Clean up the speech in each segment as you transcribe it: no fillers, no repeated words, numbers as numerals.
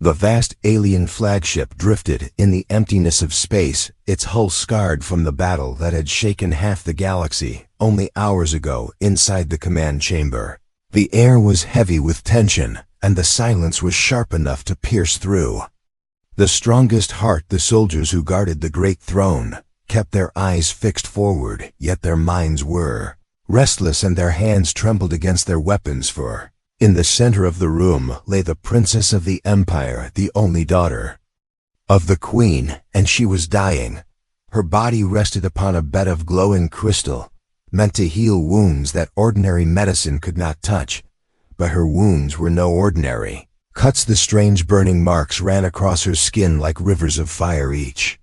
The vast alien flagship drifted in the emptiness of space, its hull scarred from the battle that had shaken half the galaxy only hours ago inside the command chamber. The air was heavy with tension, and the silence was sharp enough to pierce through. The strongest heart, the soldiers who guarded the great throne, kept their eyes fixed forward, yet their minds were restless and their hands trembled against their weapons, for in the center of the room lay the princess of the empire, the only daughter of the queen, and she was dying. Her body rested upon a bed of glowing crystal, meant to heal wounds that ordinary medicine could not touch. But her wounds were no ordinary cuts. The strange burning marks ran across her skin like rivers of fire, each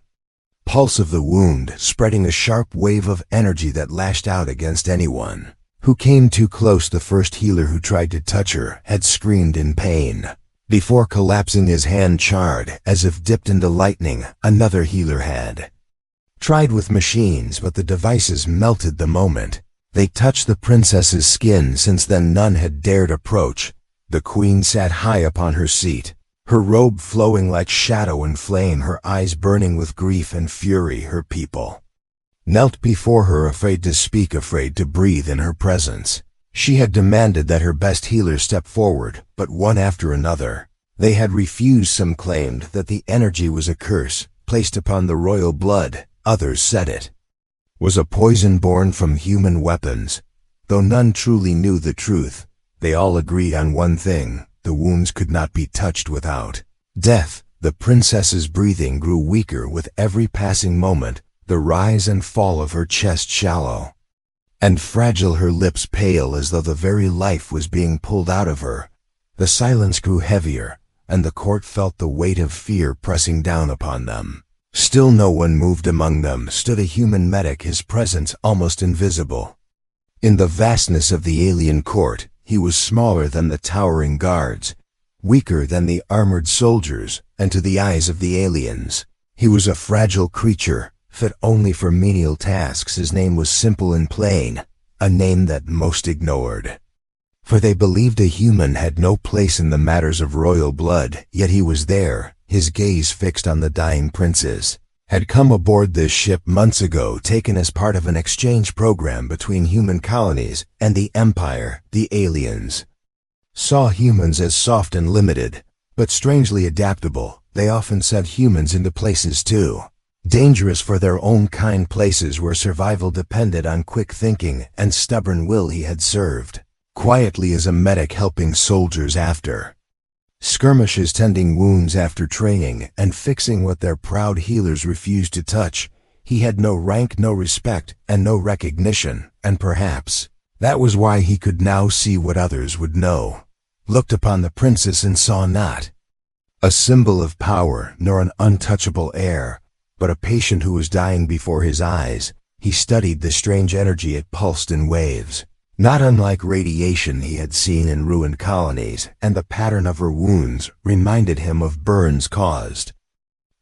pulse of the wound spreading a sharp wave of energy that lashed out against anyone who came too close. The first healer who tried to touch her had screamed in pain before collapsing, his hand charred as if dipped into lightning. Another healer had tried with machines, but the devices melted the moment they touched the princess's skin. Since then none had dared approach. The queen sat high upon her seat, her robe flowing like shadow and flame, her eyes burning with grief and fury. Her people knelt before her, afraid to speak, afraid to breathe in her presence. She had demanded that her best healers step forward, but one after another they had refused. Some claimed that the energy was a curse placed upon the royal blood. Others said it was a poison born from human weapons. Though none truly knew the truth, they all agreed on one thing: the wounds could not be touched without death. The princess's breathing grew weaker with every passing moment, the rise and fall of her chest shallow and fragile, her lips pale as though the very life was being pulled out of her. The silence grew heavier, and the court felt the weight of fear pressing down upon them. Still no one moved. Among them stood a human medic, his presence almost invisible. In the vastness of the alien court, he was smaller than the towering guards, weaker than the armored soldiers, and to the eyes of the aliens, he was a fragile creature, fit only for menial tasks. His name was simple and plain, a name that most ignored, for they believed a human had no place in the matters of royal blood. Yet he was there, his gaze fixed on the dying princess. Had come aboard this ship months ago, taken as part of an exchange program between human colonies and the Empire. The aliens saw humans as soft and limited, but strangely adaptable. They often sent humans into places too dangerous for their own kind, places where survival depended on quick thinking and stubborn will. He had served quietly as a medic, helping soldiers after skirmishes, tending wounds after training, and fixing what their proud healers refused to touch. He had no rank, no respect, and no recognition, and perhaps that was why he could now see what others would know. Looked upon the princess and saw not a symbol of power nor an untouchable heir, but a patient who was dying before his eyes. He studied the strange energy it pulsed in waves, not unlike radiation he had seen in ruined colonies, and the pattern of her wounds reminded him of burns caused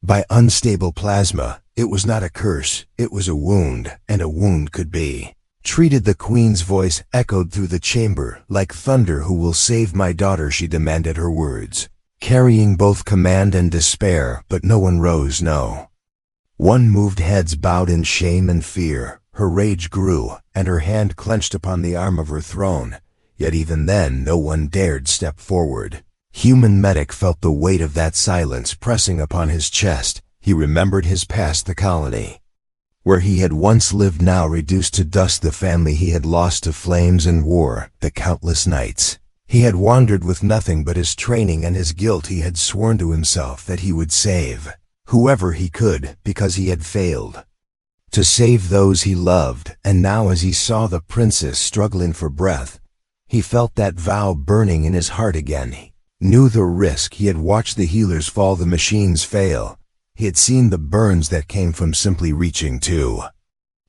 by unstable plasma. It was not a curse, it was a wound, and a wound could be treated. The queen's voice echoed through the chamber like thunder. "Who will save my daughter?" she demanded, her words carrying both command and despair. But no one rose, no one moved. Heads bowed in shame and fear. Her rage grew, and her hand clenched upon the arm of her throne. Yet even then no one dared step forward. Human medic felt the weight of that silence pressing upon his chest. He remembered his past, the colony where he had once lived, now reduced to dust, the family he had lost to flames and war, the countless nights he had wandered with nothing but his training and his guilt. He had sworn to himself that he would save whoever he could, because he had failed to save those he loved. And now, as he saw the princess struggling for breath, he felt that vow burning in his heart again. He knew the risk. He had watched the healers fall, the machines fail. He had seen the burns that came from simply reaching too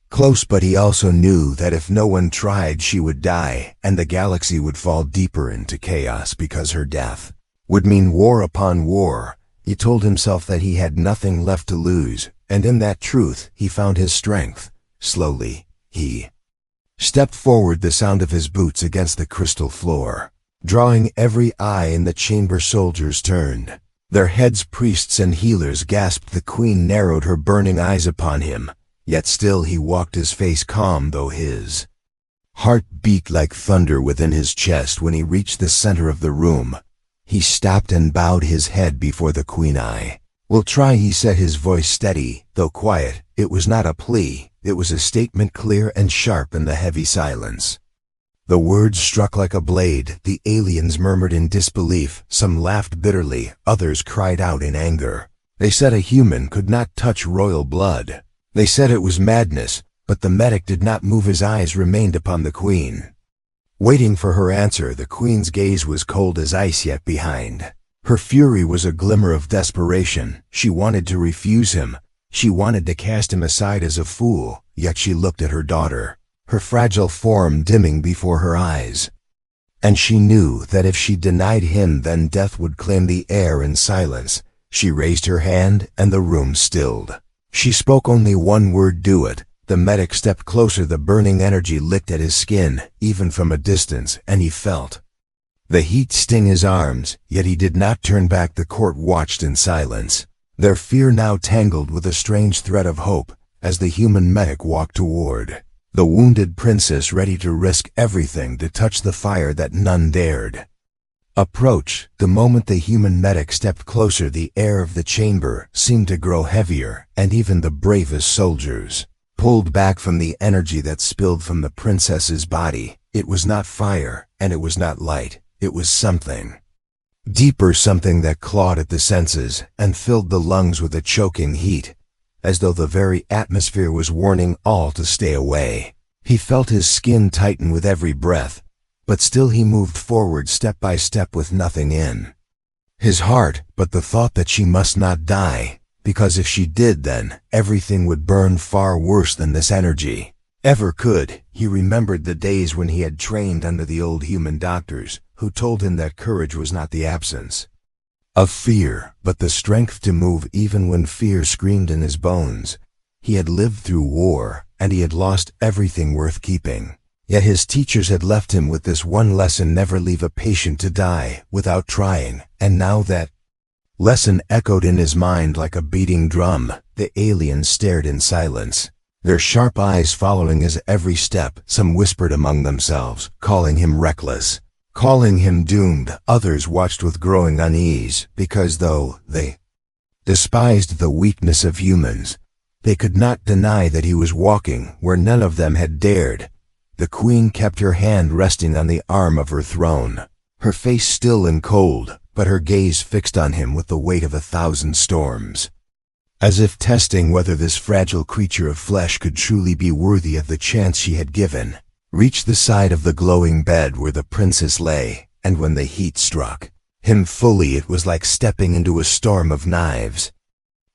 close, but he also knew that if no one tried, she would die, and the galaxy would fall deeper into chaos, because her death would mean war upon war. He told himself that he had nothing left to lose, and in that truth he found his strength. Slowly, he stepped forward, the sound of his boots against the crystal floor drawing every eye in the chamber. Soldiers turned Their heads, priests and healers, gasped. The queen narrowed her burning eyes upon him, yet still he walked, his face calm, though his heart beat like thunder within his chest. When he reached the center of the room, he stopped and bowed his head before the queen. "I will try," he said, his voice steady, though quiet. It was not a plea, it was a statement, clear and sharp in the heavy silence. The words struck like a blade. The aliens murmured in disbelief. Some laughed bitterly, others cried out in anger. They said a human could not touch royal blood. They said it was madness, but the medic did not move. His eyes remained upon the queen, waiting for her answer. The queen's gaze was cold as ice, yet behind her fury was a glimmer of desperation. She wanted to refuse him. She wanted to cast him aside as a fool, yet she looked at her daughter, her fragile form dimming before her eyes. And she knew that if she denied him, then death would claim the air in silence. She raised her hand, and the room stilled. She spoke only one word: "Do it." The medic stepped closer. The burning energy licked at his skin, even from a distance, and he felt the heat sting his arms, yet he did not turn back. The court watched in silence, their fear now tangled with a strange thread of hope, as the human medic walked toward the wounded princess, ready to risk everything to touch the fire that none dared approach. The moment the human medic stepped closer, the air of the chamber seemed to grow heavier, and even the bravest soldiers pulled back from the energy that spilled from the princess's body. It was not fire, and it was not light. It was something deeper, something that clawed at the senses and filled the lungs with a choking heat, as though the very atmosphere was warning all to stay away. He felt his skin tighten with every breath, but still he moved forward step by step with nothing in his heart but the thought that she must not die, because if she did, then everything would burn far worse than this energy ever could. He remembered the days when he had trained under the old human doctors, who told him that courage was not the absence of fear, but the strength to move even when fear screamed in his bones. He had lived through war, and he had lost everything worth keeping. Yet his teachers had left him with this one lesson: never leave a patient to die without trying. And now that lesson echoed in his mind like a beating drum. The aliens stared in silence, their sharp eyes following his every step. Some whispered among themselves, calling him reckless, calling him doomed. Others watched with growing unease, because though they despised the weakness of humans, they could not deny that he was walking where none of them had dared. The queen kept her hand resting on the arm of her throne, her face still and cold, but her gaze fixed on him with the weight of 1,000 storms, as if testing whether this fragile creature of flesh could truly be worthy of the chance she had given. Reached the side of the glowing bed where the princess lay, and when the heat struck him fully, it was like stepping into a storm of knives.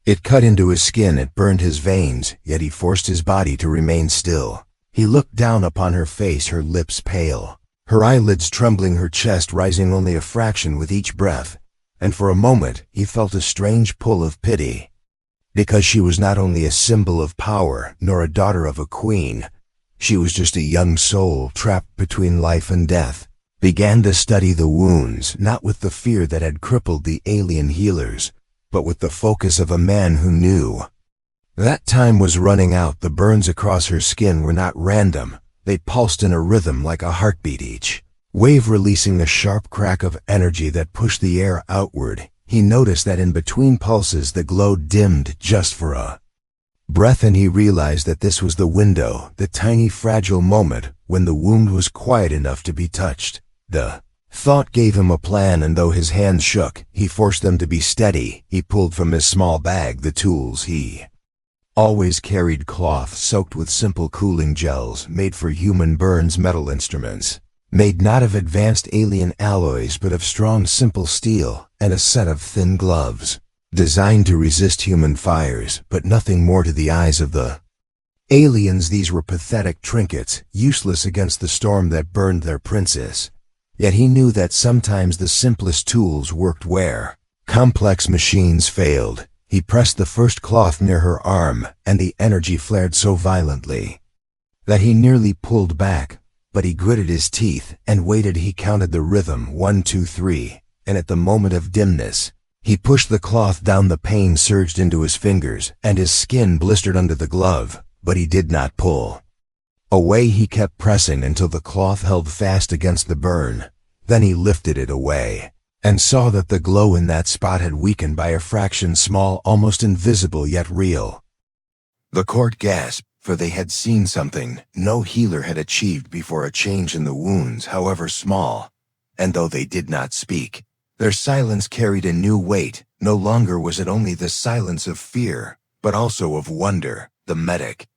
It cut into his skin, it burned his veins, yet he forced his body to remain still. He looked down upon her face, her lips pale, her eyelids trembling, her chest rising only a fraction with each breath, and for a moment he felt a strange pull of pity, because she was not only a symbol of power, nor a daughter of a queen. She was just a young soul trapped between life and death. Began to study the wounds, not with the fear that had crippled the alien healers, but with the focus of a man who knew that time was running out. The burns across her skin were not random. They pulsed in a rhythm like a heartbeat, each wave releasing a sharp crack of energy that pushed the air outward. He noticed that in between pulses the glow dimmed just for a breath, and he realized that this was the window, the tiny fragile moment when the wound was quiet enough to be touched. The thought gave him a plan, and though his hands shook, he forced them to be steady. He pulled from his small bag the tools he always carried: cloth soaked with simple cooling gels made for human burns, metal instruments made not of advanced alien alloys but of strong simple steel, and a set of thin gloves designed to resist human fires, but nothing more to the eyes of the aliens. These were pathetic trinkets, useless against the storm that burned their princess. Yet he knew that sometimes the simplest tools worked where complex machines failed. He pressed the first cloth near her arm, and the energy flared so violently that he nearly pulled back, but he gritted his teeth and waited. He counted the rhythm, 1, 2, 3, and at the moment of dimness, He pushed the cloth down. The pain surged into his fingers, and his skin blistered under the glove, but he did not pull away. He kept pressing until the cloth held fast against the burn. Then he lifted it away, and saw that the glow in that spot had weakened by a fraction, small, almost invisible, yet real. The court gasped, for they had seen something no healer had achieved before, a change in the wounds, however small. And though they did not speak, their silence carried a new weight. No longer was it only the silence of fear, but also of wonder. The medic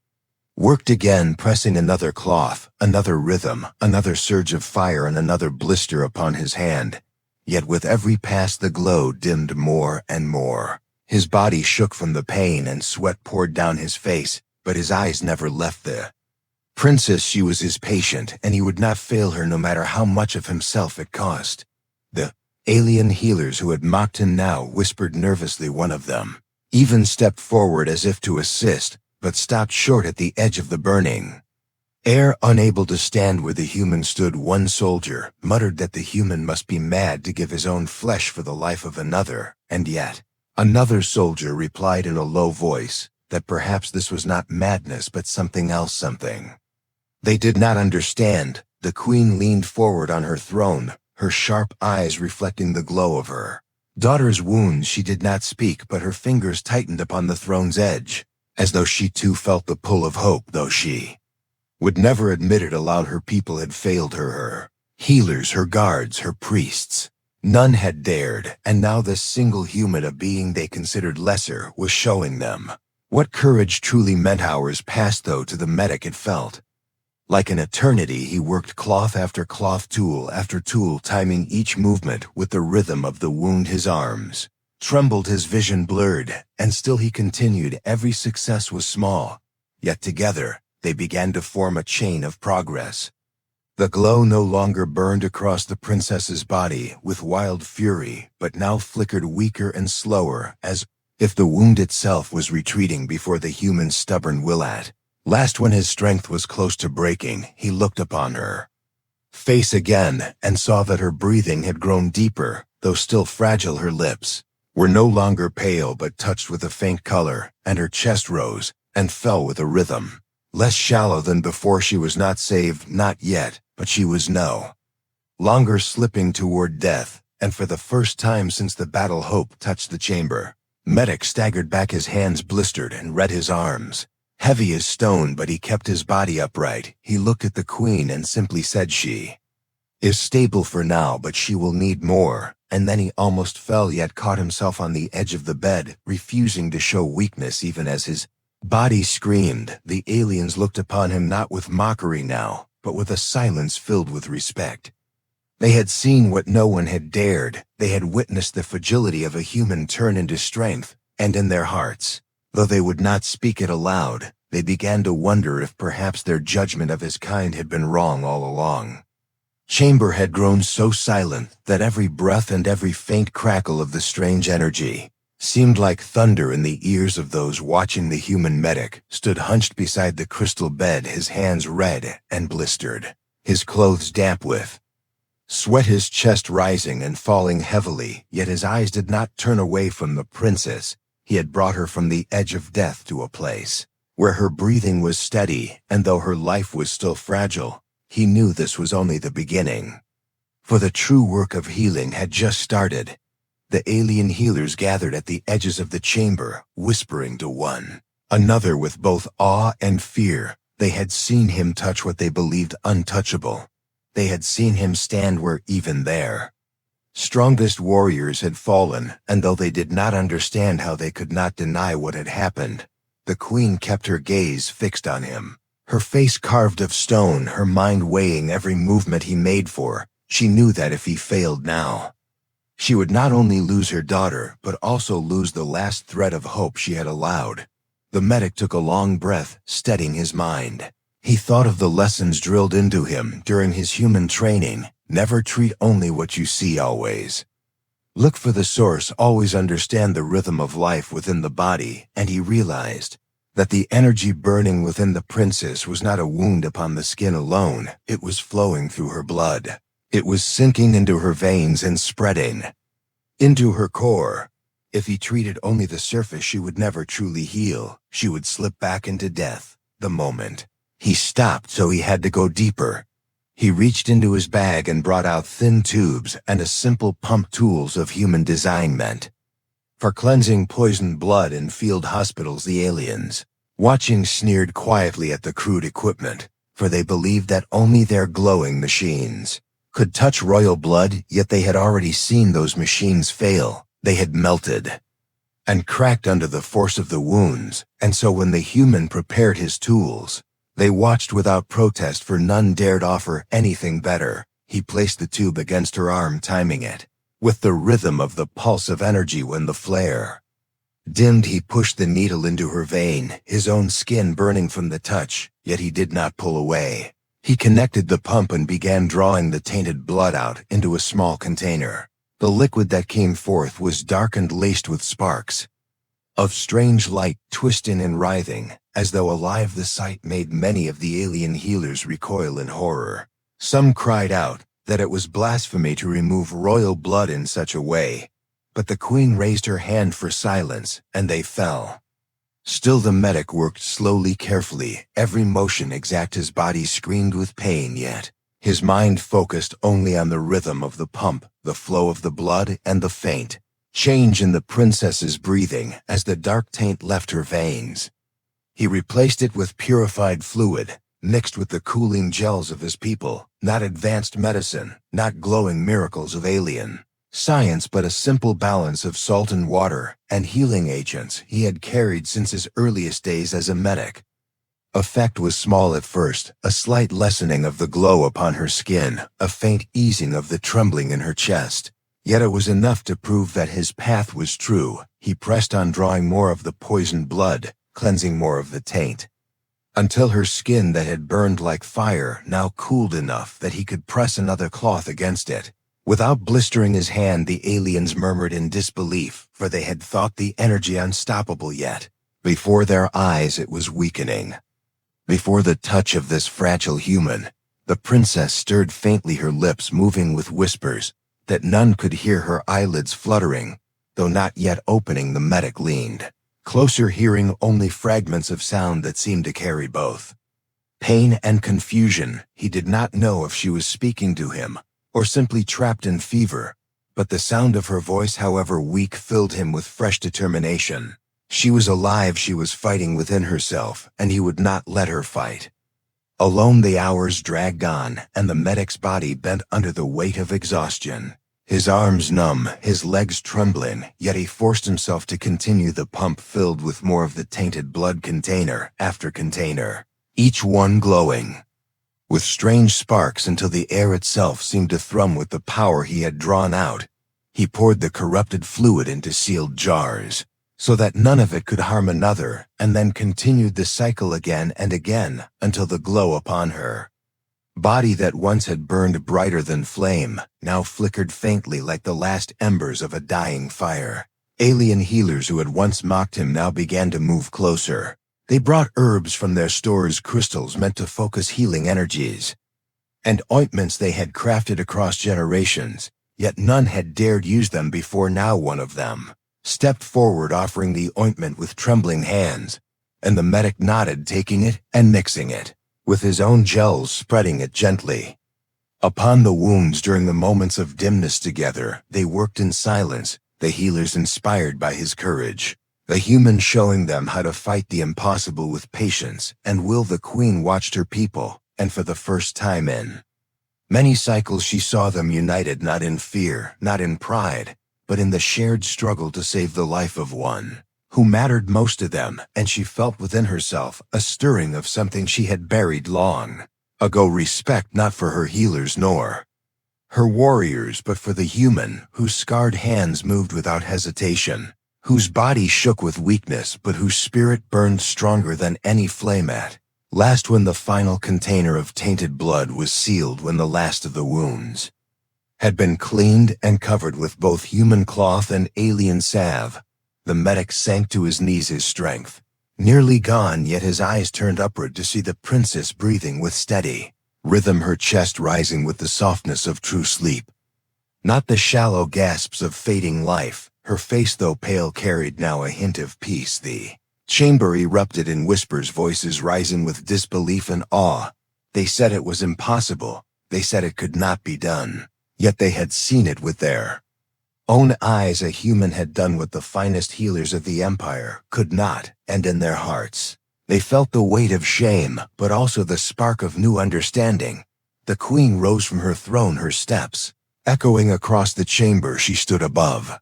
worked again, pressing another cloth, another rhythm, another surge of fire, and another blister upon his hand. Yet with every pass the glow dimmed more and more. His body shook from the pain and sweat poured down his face, but his eyes never left the princess. She was his patient, and he would not fail her no matter how much of himself it cost. The alien healers who had mocked him now whispered nervously. One of them even stepped forward as if to assist, but stopped short at the edge of the burning air, unable to stand where the human stood. One soldier muttered that the human must be mad to give his own flesh for the life of another, and yet another soldier replied in a low voice that perhaps this was not madness but something else, something they did not understand. The queen leaned forward on her throne, her sharp eyes reflecting the glow of her daughter's wounds. She did not speak, but her fingers tightened upon the throne's edge, as though she too felt the pull of hope, though she would never admit it aloud. Her people had failed her, her healers, her guards, her priests. None had dared, and now this single human, a being they considered lesser, was showing them what courage truly meant. Hours passed, though to the medic it felt like an eternity. He worked cloth after cloth, tool after tool, timing each movement with the rhythm of the wound. His arms trembled, his vision blurred, and still he continued. Every success was small, yet together they began to form a chain of progress. The glow no longer burned across the princess's body with wild fury, but now flickered weaker and slower, as if the wound itself was retreating before the human's stubborn will. At last, when his strength was close to breaking, he looked upon her face again and saw that her breathing had grown deeper. Though still fragile, her lips were no longer pale but touched with a faint color, and her chest rose and fell with a rhythm less shallow than before. She was not saved, not yet, but she was no longer slipping toward death, and for the first time since the battle, hope touched the chamber. Medic staggered back, his hands blistered and red, his arms heavy as stone, but he kept his body upright. He looked at the queen and simply said, "She is stable for now, but she will need more." And then he almost fell, yet caught himself on the edge of the bed, refusing to show weakness even as his body screamed. The aliens looked upon him not with mockery now, but with a silence filled with respect. They had seen what no one had dared. They had witnessed the fragility of a human turn into strength, and in their hearts, though they would not speak it aloud, they began to wonder if perhaps their judgment of his kind had been wrong all along. Chamber had grown so silent that every breath and every faint crackle of the strange energy seemed like thunder in the ears of those watching. The human medic stood hunched beside the crystal bed, his hands red and blistered, his clothes damp with sweat, his chest rising and falling heavily, yet his eyes did not turn away from the princess. He had brought her from the edge of death to a place where her breathing was steady, and though her life was still fragile, he knew this was only the beginning. For the true work of healing had just started. The alien healers gathered at the edges of the chamber, whispering to one another with both awe and fear. They had seen him touch what they believed untouchable. They had seen him stand where even their strongest warriors had fallen, and though they did not understand how, they could not deny what had happened. The queen kept her gaze fixed on him, her face carved of stone, her mind weighing every movement he made, for she knew that if he failed now, she would not only lose her daughter, but also lose the last thread of hope she had allowed. The medic took a long breath, steadying his mind. He thought of the lessons drilled into him during his human training. Never treat only what you see, always look for the source, always understand the rhythm of life within the body. And he realized that the energy burning within the princess was not a wound upon the skin alone. It was flowing through her blood. It was sinking into her veins and spreading into her core. If he treated only the surface, she would never truly heal. She would slip back into death the moment he stopped, so he had to go deeper. He reached into his bag and brought out thin tubes and a simple pump, tools of human design meant for cleansing poisoned blood in field hospitals. The aliens, watching, sneered quietly at the crude equipment, for they believed that only their glowing machines could touch royal blood, yet they had already seen those machines fail. They had melted and cracked under the force of the wounds, and so when the human prepared his tools, they watched without protest, for none dared offer anything better. He placed the tube against her arm, timing it with the rhythm of the pulse of energy. When the flare dimmed, he pushed the needle into her vein, his own skin burning from the touch, yet he did not pull away. He connected the pump and began drawing the tainted blood out into a small container. The liquid that came forth was dark and laced with sparks of strange light, twisting and writhing, as though alive. The sight made many of the alien healers recoil in horror. Some cried out that it was blasphemy to remove royal blood in such a way, but the queen raised her hand for silence, and they fell. Still the medic worked slowly, carefully, every motion exact. His body screamed with pain, yet his mind focused only on the rhythm of the pump, the flow of the blood, and the faint change in the princess's breathing as the dark taint left her veins. He replaced it with purified fluid, mixed with the cooling gels of his people, not advanced medicine, not glowing miracles of alien science, but a simple balance of salt and water and healing agents he had carried since his earliest days as a medic. Effect was small at first, a slight lessening of the glow upon her skin, a faint easing of the trembling in her chest. Yet it was enough to prove that his path was true. He pressed on, drawing more of the poisoned blood, cleansing more of the taint, until her skin that had burned like fire now cooled enough that he could press another cloth against it. Without blistering his hand, the aliens murmured in disbelief, for they had thought the energy unstoppable, yet before their eyes it was weakening. Before the touch of this fragile human, the princess stirred faintly, her lips moving with whispers that none could hear, her eyelids fluttering, though not yet opening. The medic leaned closer, hearing only fragments of sound that seemed to carry both pain and confusion. He did not know if she was speaking to him or simply trapped in fever, but the sound of her voice, however weak, filled him with fresh determination. She was alive, she was fighting within herself, and he would not let her fight. Alone the hours dragged on, and the medic's body bent under the weight of exhaustion. His arms numb, his legs trembling, yet he forced himself to continue. The pump filled with more of the tainted blood, container after container, each one glowing with strange sparks until the air itself seemed to thrum with the power he had drawn out. He poured the corrupted fluid into sealed jars, so that none of it could harm another, and then continued the cycle again and again until the glow upon her body that once had burned brighter than flame now flickered faintly like the last embers of a dying fire. Alien healers who had once mocked him now began to move closer. They brought herbs from their stores, crystals meant to focus healing energies, and ointments they had crafted across generations, yet none had dared use them before. Now one of them stepped forward, offering the ointment with trembling hands, and the medic nodded, taking it and mixing it with his own gels, spreading it gently upon the wounds. During the moments of dimness together, they worked in silence, the healers inspired by his courage, the human showing them how to fight the impossible with patience and will. The queen watched her people, and for the first time in many cycles she saw them united, not in fear, not in pride, but in the shared struggle to save the life of one who mattered most to them. And she felt within herself a stirring of something she had buried long ago, respect not for her healers nor her warriors, but for the human whose scarred hands moved without hesitation, whose body shook with weakness, but whose spirit burned stronger than any flame at last. When the final container of tainted blood was sealed, when the last of the wounds had been cleaned and covered with both human cloth and alien salve, the medic sank to his knees, his strength nearly gone, yet his eyes turned upward to see the princess breathing with steady rhythm, her chest rising with the softness of true sleep, not the shallow gasps of fading life. Her face, though pale, carried now a hint of peace. The chamber erupted in whispers, voices rising with disbelief and awe. They said it was impossible. They said it could not be done. Yet they had seen it with their own eyes. A human had done what the finest healers of the Empire could not, and in their hearts, they felt the weight of shame, but also the spark of new understanding. The queen rose from her throne, her steps echoing across the chamber. She stood above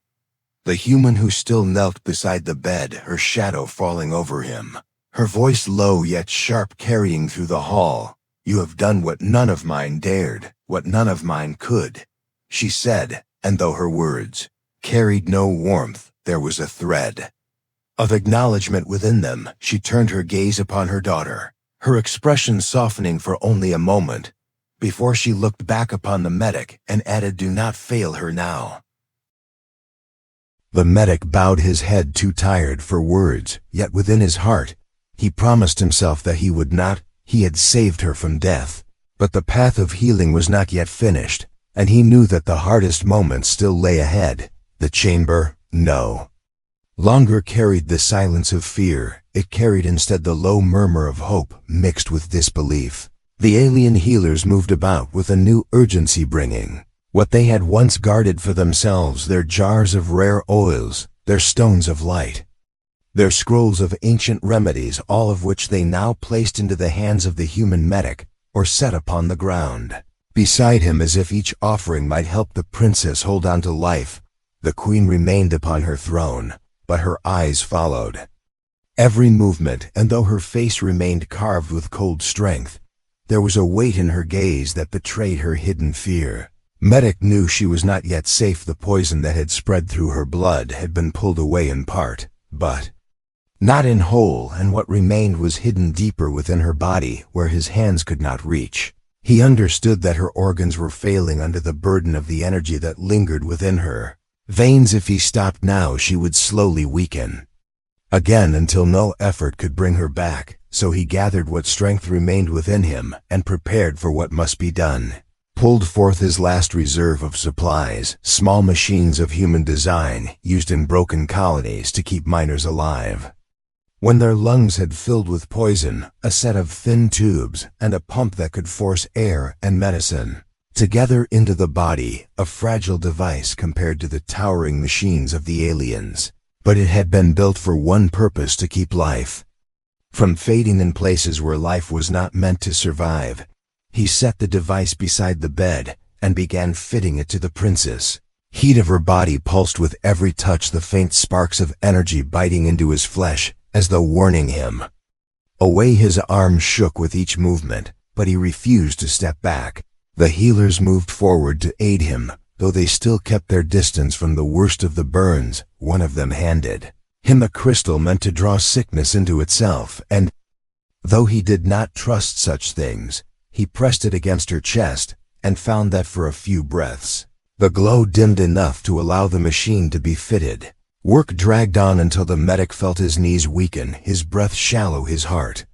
the human who still knelt beside the bed, her shadow falling over him. Her voice low yet sharp, carrying through the hall. "You have done what none of mine dared, what none of mine could," she said, and though her words carried no warmth, there was a thread of acknowledgement within them. She turned her gaze upon her daughter, her expression softening for only a moment, before she looked back upon the medic and added, "Do not fail her now." The medic bowed his head, too tired for words, yet within his heart, he promised himself that he would not. He had saved her from death, but the path of healing was not yet finished, and he knew that the hardest moments still lay ahead. The chamber, no longer carried the silence of fear. It carried instead the low murmur of hope mixed with disbelief. The alien healers moved about with a new urgency, bringing what they had once guarded for themselves, their jars of rare oils, their stones of light, their scrolls of ancient remedies, all of which they now placed into the hands of the human medic, or set upon the ground beside him, as if each offering might help the princess hold on to life. The queen remained upon her throne, but her eyes followed every movement, and though her face remained carved with cold strength, there was a weight in her gaze that betrayed her hidden fear. Medic knew she was not yet safe. The poison that had spread through her blood had been pulled away in part, but not in whole, and what remained was hidden deeper within her body, where his hands could not reach. He understood that her organs were failing under the burden of the energy that lingered within her veins. If he stopped now, she would slowly weaken again until no effort could bring her back. So he gathered what strength remained within him and prepared for what must be done. Pulled forth his last reserve of supplies, small machines of human design used in broken colonies to keep miners alive. When their lungs had filled with poison, a set of thin tubes, and a pump that could force air and medicine together into the body, a fragile device compared to the towering machines of the aliens. But it had been built for one purpose: to keep life from fading in places where life was not meant to survive. He set the device beside the bed and began fitting it to the princess. Heat of her body pulsed with every touch, the faint sparks of energy biting into his flesh, as though warning him away. His arms shook with each movement, but he refused to step back. The healers moved forward to aid him, though they still kept their distance from the worst of the burns. One of them handed him a crystal meant to draw sickness into itself, and though he did not trust such things, he pressed it against her chest and found that for a few breaths, the glow dimmed enough to allow the machine to be fitted. Work dragged on until the medic felt his knees weaken, his breath shallow, his heart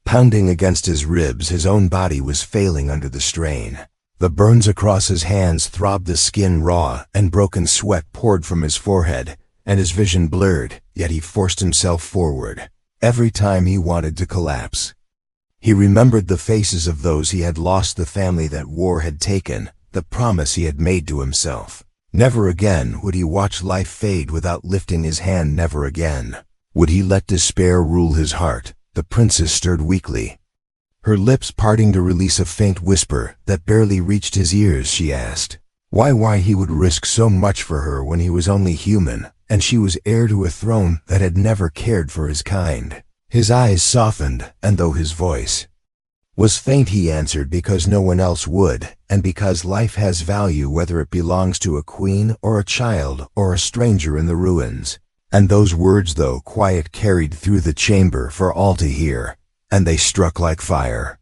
pounding against his ribs. His own body was failing under the strain. The burns across his hands throbbed, the skin raw, and broken sweat poured from his forehead, and his vision blurred, yet he forced himself forward. Every time he wanted to collapse, he remembered the faces of those he had lost, the family that war had taken, the promise he had made to himself. Never again would he watch life fade without lifting his hand. Never again would he let despair rule his heart. The princess stirred weakly, her lips parting to release a faint whisper that barely reached his ears. She asked why he would risk so much for her when he was only human, and she was heir to a throne that had never cared for his kind. His eyes softened, and though his voice was faint, he answered, because no one else would, and because life has value whether it belongs to a queen or a child or a stranger in the ruins. And those words, though quiet, carried through the chamber for all to hear, and they struck like fire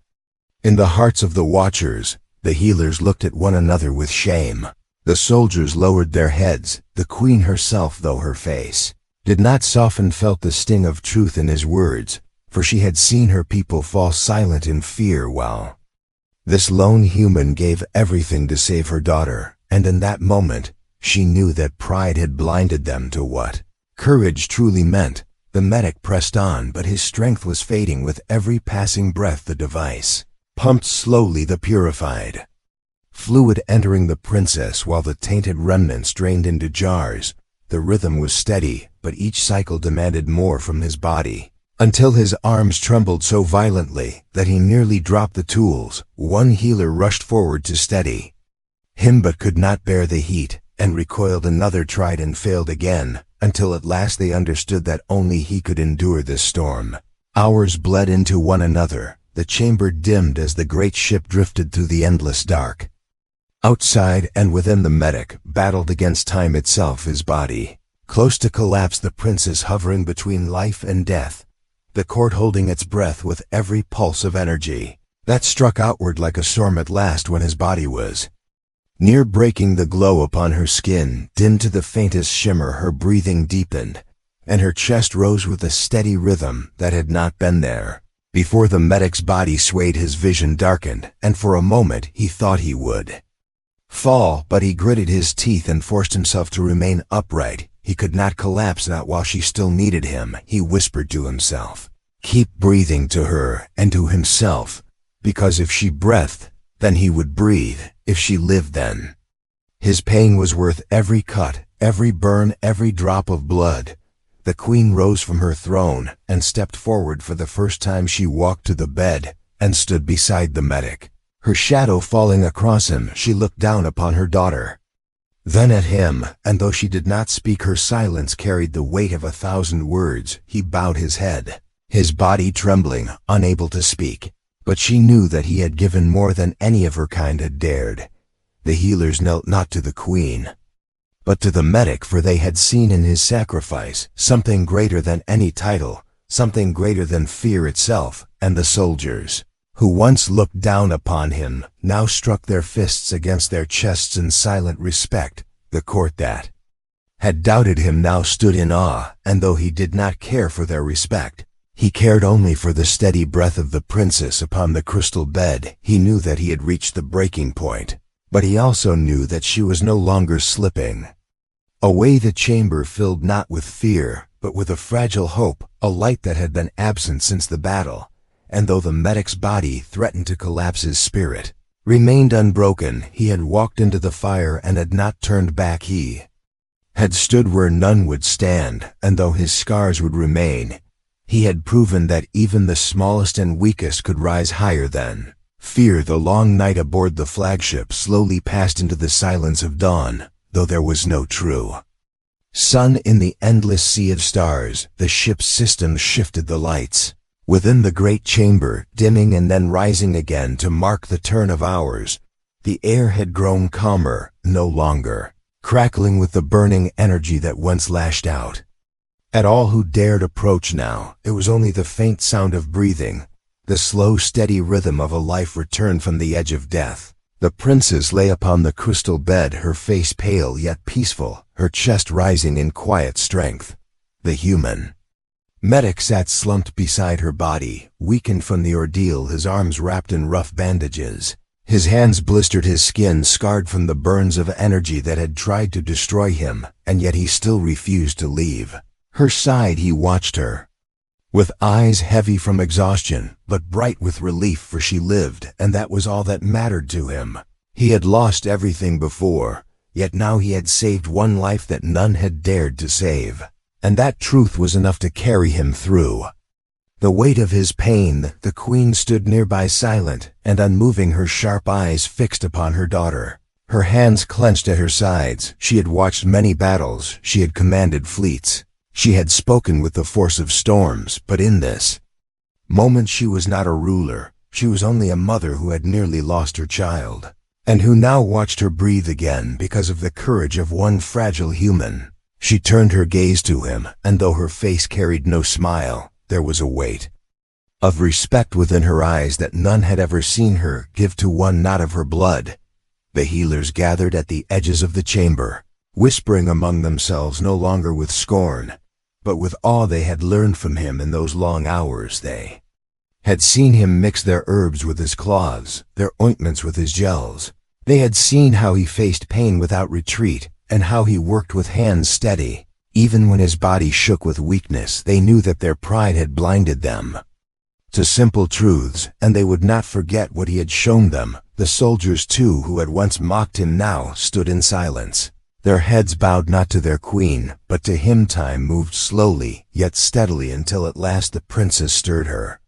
in the hearts of the watchers. The healers looked at one another with shame. The soldiers lowered their heads. The queen herself, though her face did not soften, felt the sting of truth in his words, for she had seen her people fall silent in fear while this lone human gave everything to save her daughter, and in that moment, She knew that pride had blinded them to what courage truly meant. The medic pressed on, but his strength was fading with every passing breath. The device pumped slowly, the purified fluid entering the princess while the tainted remnants drained into jars. The rhythm was steady, but each cycle demanded more from his body, until his arms trembled so violently that he nearly dropped the tools. One healer rushed forward to steady him but could not bear the heat, and recoiled. Another tried and failed again, until at last they understood that only he could endure this storm. Hours bled into one another. The chamber dimmed as the great ship drifted through the endless dark. Outside and within, the medic battled against time itself, his body close to collapse, the princess hovering between life and death, the court holding its breath with every pulse of energy that struck outward like a storm at last. When his body was near breaking, the glow upon her skin dimmed to the faintest shimmer. Her breathing deepened, and her chest rose with a steady rhythm that had not been there before. The medic's body swayed, his vision darkened, and for a moment he thought he would fall, but he gritted his teeth and forced himself to remain upright. He could not collapse, not while she still needed him. He whispered to himself, keep breathing, to her and to himself, because if she breathed, then he would breathe. If she lived, then his pain was worth every cut, every burn, every drop of blood. The queen rose from her throne and stepped forward. For the first time she walked to the bed and stood beside the medic, her shadow falling across him. She looked down upon her daughter, then at him, and though she did not speak, her silence carried the weight of 1,000 words. He bowed his head, his body trembling, unable to speak. But she knew that he had given more than any of her kind had dared. The healers knelt not to the queen, but to the medic, for they had seen in his sacrifice something greater than any title, something greater than fear itself. And the soldiers, who once looked down upon him, now struck their fists against their chests in silent respect. The court that had doubted him now stood in awe, and though he did not care for their respect, he cared only for the steady breath of the princess upon the crystal bed. He knew that he had reached the breaking point, but he also knew that she was no longer slipping away. The chamber filled not with fear, but with a fragile hope, a light that had been absent since the battle. And though the medic's body threatened to collapse, his spirit remained unbroken. He had walked into the fire and had not turned back. He had stood where none would stand, and though his scars would remain, he had proven that even the smallest and weakest could rise higher than fear. The long night aboard the flagship slowly passed into the silence of dawn, though there was no true sun in the endless sea of stars. The ship's system shifted, the lights within the great chamber dimming and then rising again to mark the turn of hours. The air had grown calmer, no longer crackling with the burning energy that once lashed out at all who dared approach. Now it was only the faint sound of breathing, the slow, steady rhythm of a life returned from the edge of death. The princess lay upon the crystal bed, her face pale yet peaceful, her chest rising in quiet strength. The human medic sat slumped beside her body, weakened from the ordeal, his arms wrapped in rough bandages. His hands blistered, his skin scarred from the burns of energy that had tried to destroy him, and yet he still refused to leave her side. He watched her with eyes heavy from exhaustion, but bright with relief, for she lived, and that was all that mattered to him. He had lost everything before, yet now he had saved one life that none had dared to save, and that truth was enough to carry him through the weight of his pain. The queen stood nearby, silent and unmoving, her sharp eyes fixed upon her daughter, her hands clenched at her sides. She had watched many battles, she had commanded fleets, she had spoken with the force of storms, but in this moment she was not a ruler. She was only a mother who had nearly lost her child, and who now watched her breathe again because of the courage of one fragile human. She turned her gaze to him, and though her face carried no smile, there was a weight of respect within her eyes that none had ever seen her give to one not of her blood. The healers gathered at the edges of the chamber, whispering among themselves, no longer with scorn, but with awe. They had learned from him in those long hours. They had seen him mix their herbs with his cloths, their ointments with his gels. They had seen how he faced pain without retreat, and how he worked with hands steady. Even when his body shook with weakness, they knew that their pride had blinded them to simple truths, and they would not forget what he had shown them. The soldiers too, who had once mocked him, now stood in silence, their heads bowed not to their queen, but to him. Time moved slowly, yet steadily, until at last the princess stirred. Her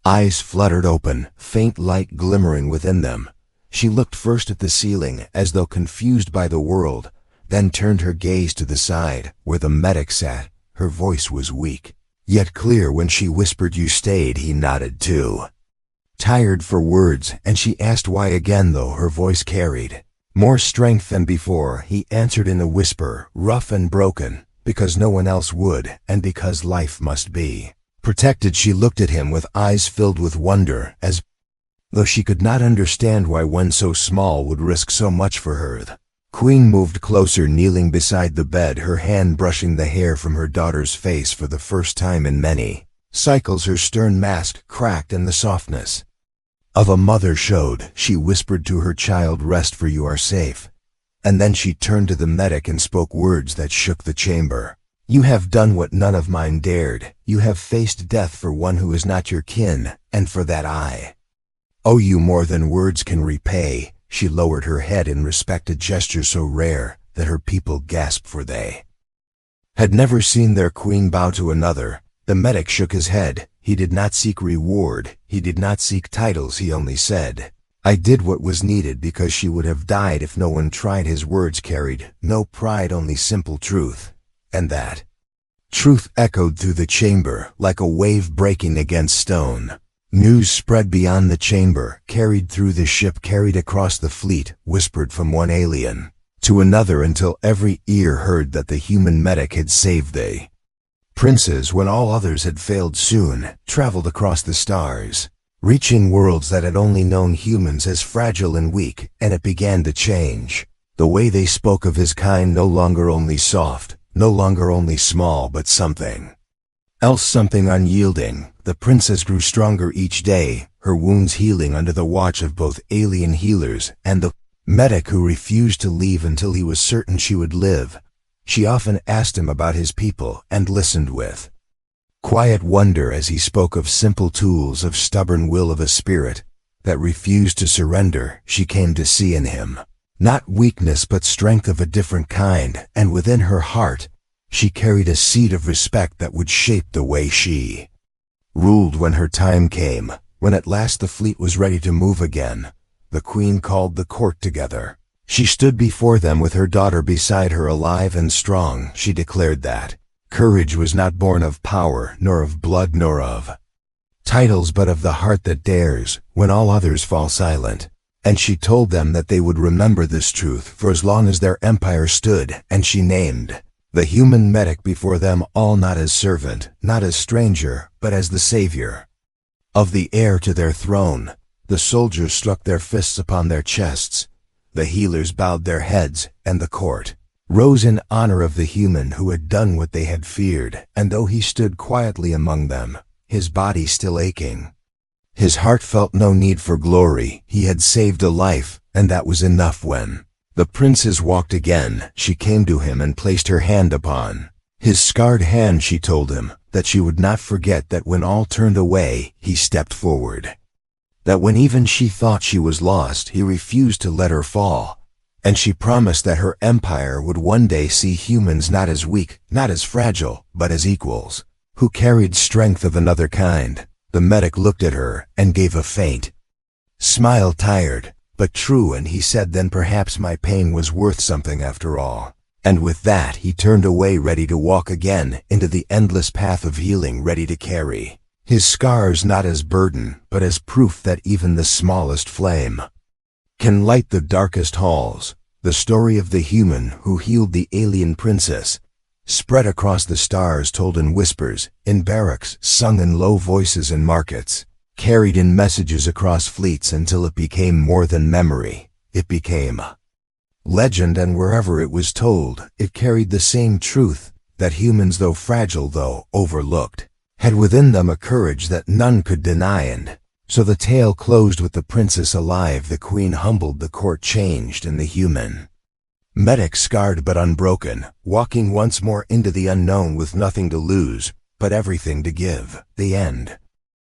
eyes fluttered open, faint light glimmering within them. She looked first at the ceiling, as though confused by the world, then turned her gaze to the side, where the medic sat. Her voice was weak, yet clear. When she whispered, "You stayed," he nodded too, tired for words, and she asked why again, though her voice carried more strength than before. He answered in a whisper, rough and broken, "Because no one else would, and because life must be protected." She looked at him with eyes filled with wonder, as though she could not understand why one so small would risk so much for her. The queen moved closer, kneeling beside the bed, her hand brushing the hair from her daughter's face. For the first time in many cycles, her stern mask cracked, and the softness of a mother showed. She whispered to her child, "Rest, for you are safe." And then she turned to the medic and spoke words that shook the chamber. "You have done what none of mine dared. You have faced death for one who is not your kin, and for that I owe you more than words can repay." She lowered her head in respect, a gesture so rare that her people gasped, for they had never seen their queen bow to another. The medic shook his head. He did not seek reward, he did not seek titles. He only said, "I did what was needed, because she would have died if no one tried." His words carried no pride, only simple truth. And that truth echoed through the chamber like a wave breaking against stone. News spread beyond the chamber, carried through the ship, carried across the fleet, whispered from one alien to another, until every ear heard that the human medic had saved the princes when all others had failed. Soon traveled across the stars, reaching worlds that had only known humans as fragile and weak, and it began to change. The way they spoke of his kind, no longer only soft, no longer only small, but something else, something unyielding. The princess grew stronger each day, her wounds healing under the watch of both alien healers and the medic who refused to leave until he was certain she would live. She often asked him about his people, and listened with quiet wonder as he spoke of simple tools, of stubborn will, of a spirit that refused to surrender. She came to see in him not weakness, but strength of a different kind, and within her heart she carried a seed of respect that would shape the way she ruled. When her time came, when at last the fleet was ready to move again, the queen called the court together. She stood before them with her daughter beside her, alive and strong. She declared that courage was not born of power, nor of blood, nor of titles, but of the heart that dares when all others fall silent. And she told them that they would remember this truth for as long as their empire stood. And she named the human medic before them all, not as servant, not as stranger, but as the savior of the heir to their throne. The soldiers struck their fists upon their chests, the healers bowed their heads, and the court rose in honor of the human who had done what they had feared. And though he stood quietly among them, his body still aching, his heart felt no need for glory. He had saved a life, and that was enough. When the princess walked again, she came to him and placed her hand upon his scarred hand. She told him that she would not forget, that when all turned away, he stepped forward, that when even she thought she was lost, he refused to let her fall. And she promised that her empire would one day see humans not as weak, not as fragile, but as equals, who carried strength of another kind. The medic looked at her and gave a faint smile, tired but true, and he said, "Then perhaps my pain was worth something after all." And with that he turned away, ready to walk again into the endless path of healing, ready to carry his scars not as burden, but as proof that even the smallest flame can light the darkest halls. The story of the human who healed the alien princess spread across the stars, told in whispers, in barracks, sung in low voices in markets, carried in messages across fleets, until it became more than memory. It became a legend, and wherever it was told, it carried the same truth, that humans, though fragile, though overlooked, had within them a courage that none could deny. And so the tale closed with the princess alive. The queen humbled, the court changed, and the human Medic scarred but unbroken, walking once more into the unknown with nothing to lose, but everything to give. The end.